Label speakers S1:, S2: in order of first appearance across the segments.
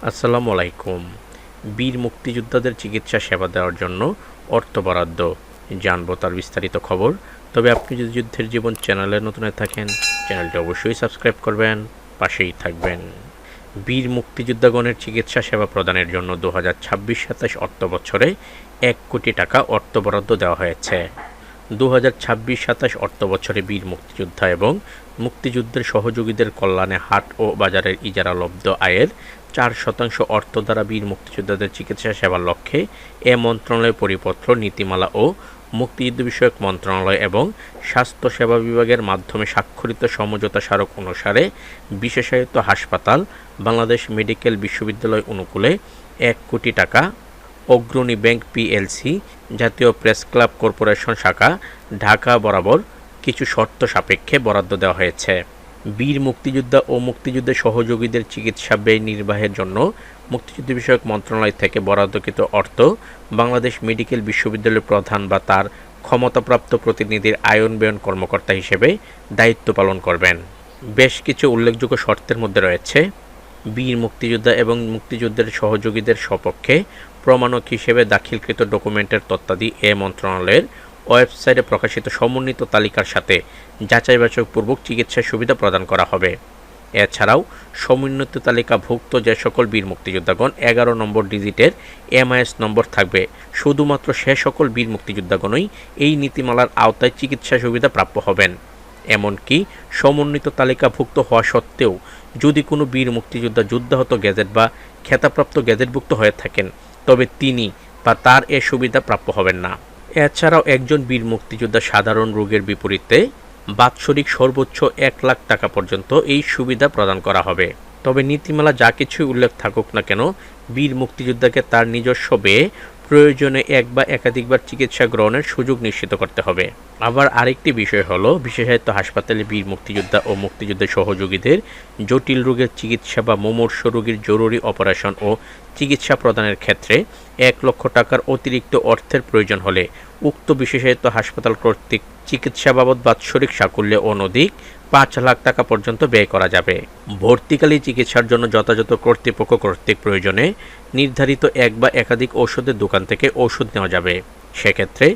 S1: আসসালামু আলাইকুম। বীর মুক্তিযোদ্ধাদের চিকিৎসা সেবা দেওয়ার জন্য অর্থ বরাদ্দ জানবো তার বিস্তারিত খবর। তবে আপনি যদি যুদ্ধের জীবন চ্যানেলে নতুন হয়ে থাকেন, চ্যানেলটি অবশ্যই সাবস্ক্রাইব করবেন, পাশেই থাকবেন। বীর মুক্তিযোদ্ধাগণের চিকিৎসা সেবা প্রদানের জন্য 2026-27 অর্থ বছরে 1 কোটি টাকা অর্থ বরাদ্দ দেওয়া হয়েছে। 2026-27 অর্থ বছরে বীর মুক্তিযোদ্ধা এবং মুক্তিযুদ্ধের সহযোগীদের কল্যাণে হাট ও বাজারের ইজারা লব্ধ আয়ের 4% অর্থ দ্বারা বীর মুক্তিযোদ্ধাদের চিকিৎসা সেবার লক্ষ্যে এ মন্ত্রণালয়ের পরিপত্র, নীতিমালা ও মুক্তিযুদ্ধ বিষয়ক মন্ত্রণালয় এবং স্বাস্থ্য সেবা বিভাগের মাধ্যমে স্বাক্ষরিত সমঝোতা স্মারক অনুসারে বিশেষায়িত হাসপাতাল বাংলাদেশ মেডিকেল বিশ্ববিদ্যালয় অনুকূলে 1 কোটি টাকা অগ্রণী ব্যাংক পিএলসি, জাতীয় প্রেস ক্লাব কর্পোরেশন শাখা, ঢাকা বরাবর কিছু শর্ত সাপেক্ষে বরাদ্দ দেওয়া হয়েছে। বীর মুক্তিযোদ্ধা ও মুক্তিযুদ্ধের সহযোগীদের চিকিৎসা ব্যয় নির্বাহের জন্য মুক্তিযুদ্ধ বিষয়ক মন্ত্রণালয় থেকে বরাদ্দকৃত অর্থ বাংলাদেশ মেডিকেল বিশ্ববিদ্যালয়ের প্রধান বা তার ক্ষমতাপ্রাপ্ত প্রতিনিধির আয়ন ব্যয়ন কর্মকর্তা হিসেবে দায়িত্ব পালন করবেন। বেশ কিছু উল্লেখযোগ্য শর্তের মধ্যে রয়েছে: বীর মুক্তিযোদ্ধা এবং মুক্তিযুদ্ধের সহযোগীদের সপক্ষে প্রমাণক হিসেবে দাখিলকৃত ডকুমেন্টের তথ্যাদি এ মন্ত্রণালয়ের ওয়েবসাইটে প্রকাশিত সমন্বিত তালিকার সাথে যাচাই বাছাইপূর্বক চিকিৎসার সুবিধা প্রদান করা হবে। এছাড়াও সমন্বিত তালিকাভুক্ত যে সকল বীর মুক্তিযোদ্ধাগণ 11 নম্বর ডিজিটের এমআইএস নম্বর থাকবে, শুধুমাত্র সে সকল বীর মুক্তিযোদ্ধাগণই এই নীতিমালার আওতায় চিকিৎসা সুবিধা প্রাপ্য হবেন। এমনকি সমন্বিত তালিকাভুক্ত হওয়া সত্ত্বেও যদি কোনো বীর মুক্তিযোদ্ধা যুদ্ধাহত গ্যাজেট বা খেতাপ্রাপ্ত গ্যাজেটভুক্ত হয়ে থাকেন, তবে তিনি বা তার এ সুবিধা প্রাপ্য হবেন না। এছাড়াও একজন বীর মুক্তিযোদ্ধা সাধারণ রোগের বিপরীতে বাৎসরিক সর্বোচ্চ 1 লাখ টাকা পর্যন্ত এই সুবিধা প্রদান করা হবে। তবে নীতিমালা যা কিছুই উল্লেখ থাকুক না কেন, বীর মুক্তিযোদ্ধাকে তার নিজস্ব ব্যয়ে প্রয়োজনে এক বা একাধিকবার চিকিৎসা গ্রহণের সুযোগ নিশ্চিত করতে হবে। আবার আরেকটি বিষয় হলো, বিশেষায়িত হাসপাতালে বীর মুক্তিযোদ্ধা ও মুক্তিযুদ্ধের সহযোগীদের জটিল রোগের চিকিৎসা বা মুমূর্ষ রোগীর জরুরি অপারেশন ও চিকিৎসা প্রদানের ক্ষেত্রে 1 লক্ষ টাকার অতিরিক্ত অর্থের প্রয়োজন হলে উক্ত বিশেষায়িত হাসপাতাল কর্তৃক চিকিৎসা বাবদ বাৎসরিক সাকুল্যে অনধিক 5 লাখ টাকা পর্যন্ত ব্যয় করা যাবে। ভর্তিকালীন চিকিৎসার জন্য যথাযথ কর্তৃপক্ষ কর্তৃক প্রয়োজনে নির্ধারিত এক বা একাধিক ঔষধের দোকান থেকে ওষুধ নেওয়া যাবে। সেক্ষেত্রে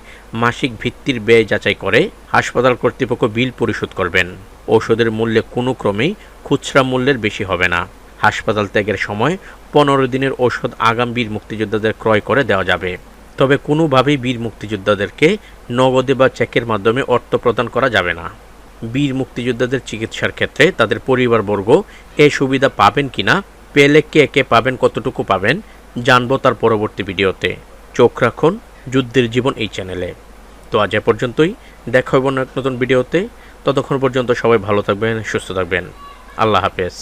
S1: মাসিক ভিত্তির ব্যয় যাচাই করে হাসপাতাল কর্তৃপক্ষ বিল পরিশোধ করবেন। ঔষধের মূল্যে কোনো ক্রমেই খুচরা মূল্যের বেশি হবে না। হাসপাতাল ত্যাগের সময় 15 দিনের ঔষধ আগাম বীর মুক্তিযোদ্ধাদের ক্রয় করে দেওয়া যাবে। তবে কোনোভাবেই বীর মুক্তিযোদ্ধাদেরকে নগদে বা চেকের মাধ্যমে অর্থ প্রদান করা যাবে না। বীর মুক্তিযোদ্ধাদের চিকিৎসার ক্ষেত্রে তাদের পরিবারবর্গ এই সুবিধা পাবেন কিনা, পেলে কে কে পাবেন, কতটুকু পাবেন, জানবো তার পরবর্তী ভিডিওতে। চোখ রাখুন যুদ্ধের জীবন এই চ্যানেলে। তো আজ এ পর্যন্তই, দেখা হবে অন্য এক নতুন ভিডিওতে। ততক্ষণ পর্যন্ত সবাই ভালো থাকবেন, সুস্থ থাকবেন। আল্লাহ হাফেজ।